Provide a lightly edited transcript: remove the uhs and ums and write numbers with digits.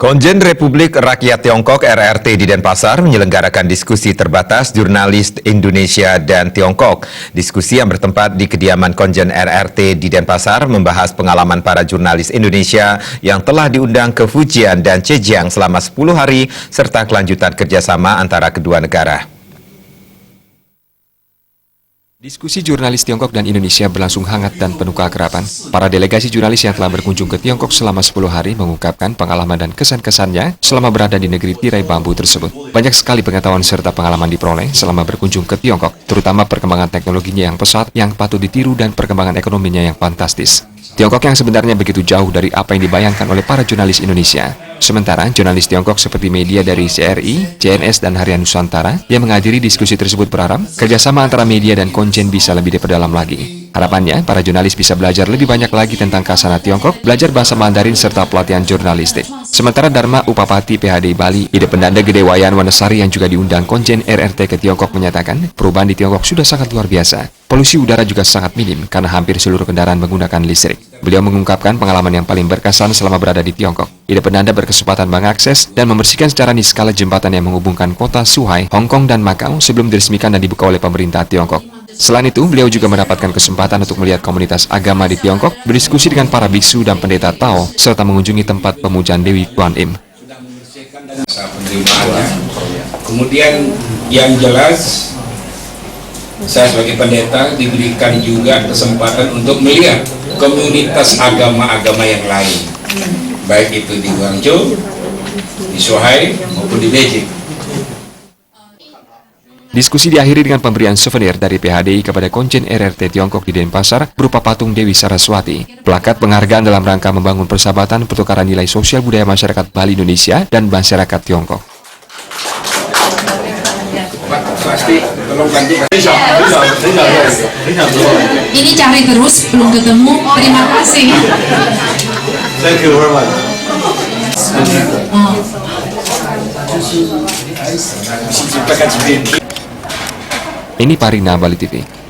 Konjen Republik Rakyat Tiongkok RRT di Denpasar menyelenggarakan diskusi terbatas jurnalis Indonesia dan Tiongkok. Diskusi yang bertempat di kediaman Konjen RRT di Denpasar membahas pengalaman para jurnalis Indonesia yang telah diundang ke Fujian dan Zhejiang selama 10 hari serta kelanjutan kerjasama antara kedua negara. Diskusi jurnalis Tiongkok dan Indonesia berlangsung hangat dan penuh keakraban. Para delegasi jurnalis yang telah berkunjung ke Tiongkok selama 10 hari mengungkapkan pengalaman dan kesan-kesannya selama berada di negeri tirai bambu tersebut. Banyak sekali pengetahuan serta pengalaman diperoleh selama berkunjung ke Tiongkok, terutama perkembangan teknologinya yang pesat, yang patut ditiru dan perkembangan ekonominya yang fantastis. Tiongkok yang sebenarnya begitu jauh dari apa yang dibayangkan oleh para jurnalis Indonesia. Sementara jurnalis Tiongkok seperti media dari CRI, CNS, dan Harian Nusantara yang menghadiri diskusi tersebut berharap kerjasama antara media dan konjen bisa lebih diperdalam lagi. Harapannya, para jurnalis bisa belajar lebih banyak lagi tentang khasana Tiongkok, belajar bahasa Mandarin, serta pelatihan jurnalistik. Sementara Dharma Upapati PHD Bali, Ide Pendanda Gede Wayan Wanesari yang juga diundang konjen RRT ke Tiongkok menyatakan, perubahan di Tiongkok sudah sangat luar biasa. Polusi udara juga sangat minim karena hampir seluruh kendaraan menggunakan listrik. Beliau mengungkapkan pengalaman yang paling berkesan selama berada di Tiongkok. Ide Pendanda berkesempatan mengakses dan membersihkan secara niskala jembatan yang menghubungkan kota Zhuhai, Hong Kong, dan Macau sebelum diresmikan dan dibuka oleh pemerintah Tiongkok. Selain itu, beliau juga mendapatkan kesempatan untuk melihat komunitas agama di Tiongkok, berdiskusi dengan para biksu dan pendeta Tao, serta mengunjungi tempat pemujaan Dewi Kuan Im. Kemudian yang jelas, saya sebagai pendeta diberikan juga kesempatan untuk melihat komunitas agama-agama yang lain, baik itu di Guangzhou, di Zhuhai, maupun di Beijing. Diskusi diakhiri dengan pemberian souvenir dari PHDI kepada konjen RRT Tiongkok di Denpasar berupa patung Dewi Saraswati, plakat penghargaan dalam rangka membangun persahabatan pertukaran nilai sosial budaya masyarakat Bali Indonesia dan masyarakat Tiongkok. Ini cari terus, belum ketemu. Terima kasih. Thank you very much. Ini Parina, Bali TV.